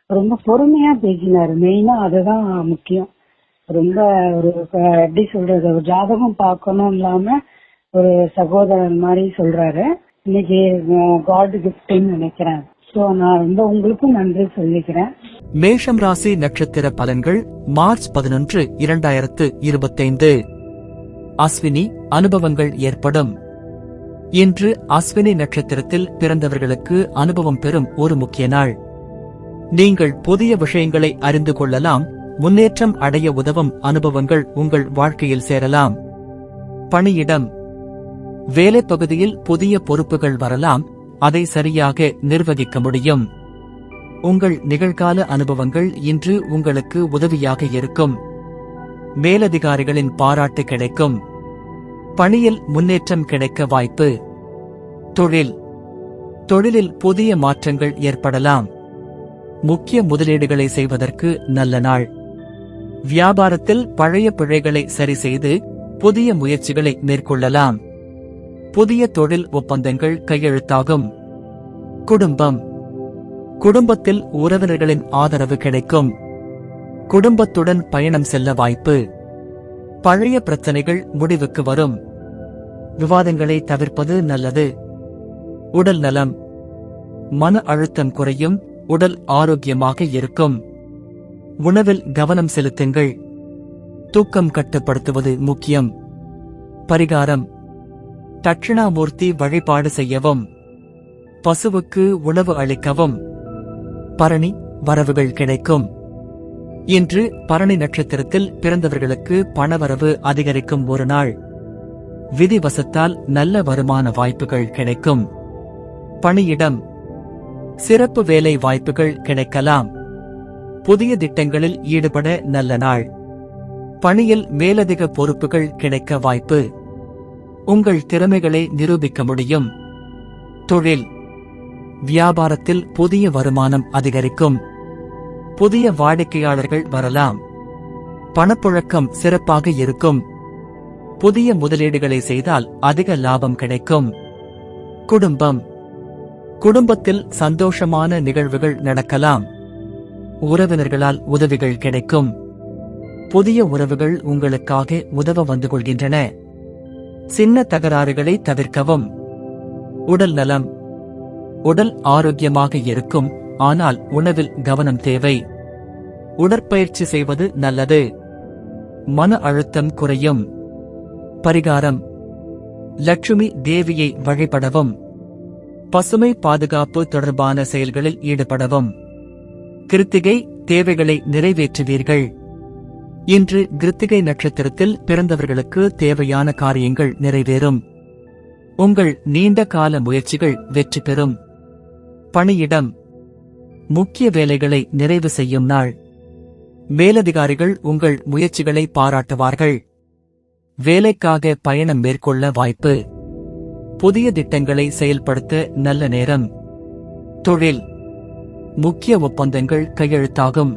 ரொம்ப பொறுமையா பேசினாரு. மெயினா அதுதான் முக்கியம். ரொம்ப ஒரு எப்படி சொல்றது, ஒரு ஜாதகம் பார்க்கணும் இல்லாம ஒரு சகோதரன் மாதிரி சொல்றாரு. இன்னைக்கு காட் கிஃப்ட்னு நினைக்கிறேன். சோ நான் ரொம்ப உங்களுக்கும் நன்றி சொல்லிக்கிறேன். மேஷம் ராசி நட்சத்திர பலன்கள் மார்ச் 11, 2025. அஸ்வினி, அனுபவங்கள் ஏற்படும். இன்று அஸ்வினி நட்சத்திரத்தில் பிறந்தவர்களுக்கு அனுபவம் பெறும் ஒரு முக்கிய நாள். நீங்கள் புதிய விஷயங்களை அறிந்து கொள்ளலாம். முன்னேற்றம் அடைய உதவும் அனுபவங்கள் உங்கள் வாழ்க்கையில் சேரலாம். பணியிடம், வேலை பகுதியில் புதிய பொறுப்புகள் வரலாம். அதை சரியாக நிர்வகிக்க முடியும். உங்கள் நிகழ்கால அனுபவங்கள் இன்று உங்களுக்கு உதவியாக இருக்கும். மேலதிகாரிகளின் பாராட்டு கிடைக்கும். பணியில் முன்னேற்றம் கிடைக்க வாய்ப்பு. தொழிலில் புதிய மாற்றங்கள் ஏற்படலாம். முக்கிய முதலீடுகளை செய்வதற்கு நல்ல நாள். வியாபாரத்தில் பழைய பிழைகளை சரிசெய்து புதிய முயற்சிகளை மேற்கொள்ளலாம். புதிய தொழில் ஒப்பந்தங்கள் கையெழுத்தாகும். குடும்பத்தில் உறவினர்களின் ஆதரவு கிடைக்கும். குடும்பத்துடன் பயணம் செல்ல வாய்ப்பு. பழைய பிரச்சனைகள் முடிவுக்கு வரும். விவாதங்களை தவிர்ப்பது நல்லது. உடல் நலம், மன அழுத்தம் குறையும். உடல் ஆரோக்கியமாக இருக்கும். உணவில் கவனம் செலுத்துங்கள். தூக்கம் கட்டுப்படுத்துவது முக்கியம். பரிகாரம், தட்சிணாமூர்த்தி வழிபாடு செய்யவும். பசுவுக்கு உணவு அளிக்கவும். பரணி, வரவுகள் கிடைக்கும். இன்று பரணி நட்சத்திரத்தில் பிறந்தவர்களுக்கு பணவரவு அதிகரிக்கும் ஒரு நாள். விதிவசத்தால் நல்ல வருமான வாய்ப்புகள் கிடைக்கும். பணியிடம், சிறப்பு வேலை வாய்ப்புகள் கிடைக்கலாம். புதிய திட்டங்களில் ஈடுபட நல்ல நாள். பணியில் மேலதிக பொறுப்புகள் கிடைக்க வாய்ப்பு. உங்கள் திறமைகளை நிரூபிக்க முடியும். தொழில், வியாபாரத்தில் புதிய வருமானம் அதிகரிக்கும். புதிய வாடிக்கையாளர்கள் வரலாம். பணப்புழக்கம் சிறப்பாக இருக்கும். புதிய முதலீடுகளை செய்தால் அதிக லாபம் கிடைக்கும். குடும்பத்தில் சந்தோஷமான நிகழ்வுகள் நடக்கலாம். உறவினர்களால் உதவிகள் கிடைக்கும். புதிய உறவுகள் உங்களுக்காக உதவ வந்து கொள்கின்றன. சின்ன தகராறுகளை தவிர்க்கவும். உடல் நலம், உடல் ஆரோக்கியமாக இருக்கும். ஆனால் உணவில் கவனம் தேவை. உடற்பயிற்சி செய்வது நல்லது. மன அழுத்தம் குறையும். பரிகாரம், லட்சுமி தேவியை வழிபடவும். பசுமை பாதுகாப்பு தொடர்பான செயல்களில் ஈடுபடவும். கிருத்திகை, தேவைகளை நிறைவேற்றுவீர்கள். இன்று கிருத்திகை நட்சத்திரத்தில் பிறந்தவர்களுக்கு தேவையான காரியங்கள் நிறைவேறும். உங்கள் நீண்ட கால முயற்சிகள் வெற்றி பெறும். பணியிடம், முக்கிய வேலைகளை நிறைவு செய்யும் நாள். மேலதிகாரிகள் உங்கள் முயற்சிகளை பாராட்டுவார்கள். வேலைக்காக பயணம் மேற்கொள்ள வாய்ப்பு. புதிய திட்டங்களை செயல்படுத்த நல்ல நேரம். தொழில், முக்கிய ஒப்பந்தங்கள் கையெழுத்தாகும்.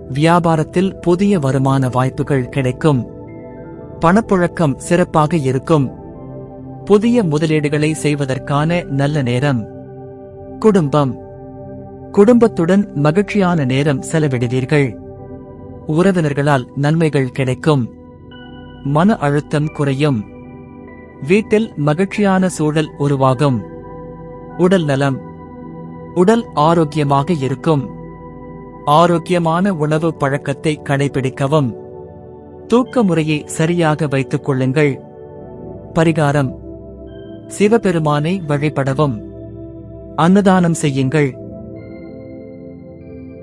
வியாபாரத்தில் புதிய வருமான வாய்ப்புகள் கிடைக்கும். பணப்புழக்கம் சிறப்பாக இருக்கும். புதிய முதலீடுகளை செய்வதற்கான நல்ல நேரம். குடும்பத்துடன் மகிழ்ச்சியான நேரம் செலவிடுவீர்கள். உறவினர்களால் நன்மைகள் கிடைக்கும். மன அழுத்தம் குறையும். வீட்டில் மகிழ்ச்சியான சூழல் உருவாகும். உடல் நலம், உடல் ஆரோக்கியமாக இருக்கும். ஆரோக்கியமான உணவு பழக்கத்தை கடைபிடிக்கவும். தூக்க முறையை சரியாக வைத்துக் கொள்ளுங்கள். பரிகாரம், சிவபெருமானை வழிபடவும். அன்னதானம் செய்யுங்கள்.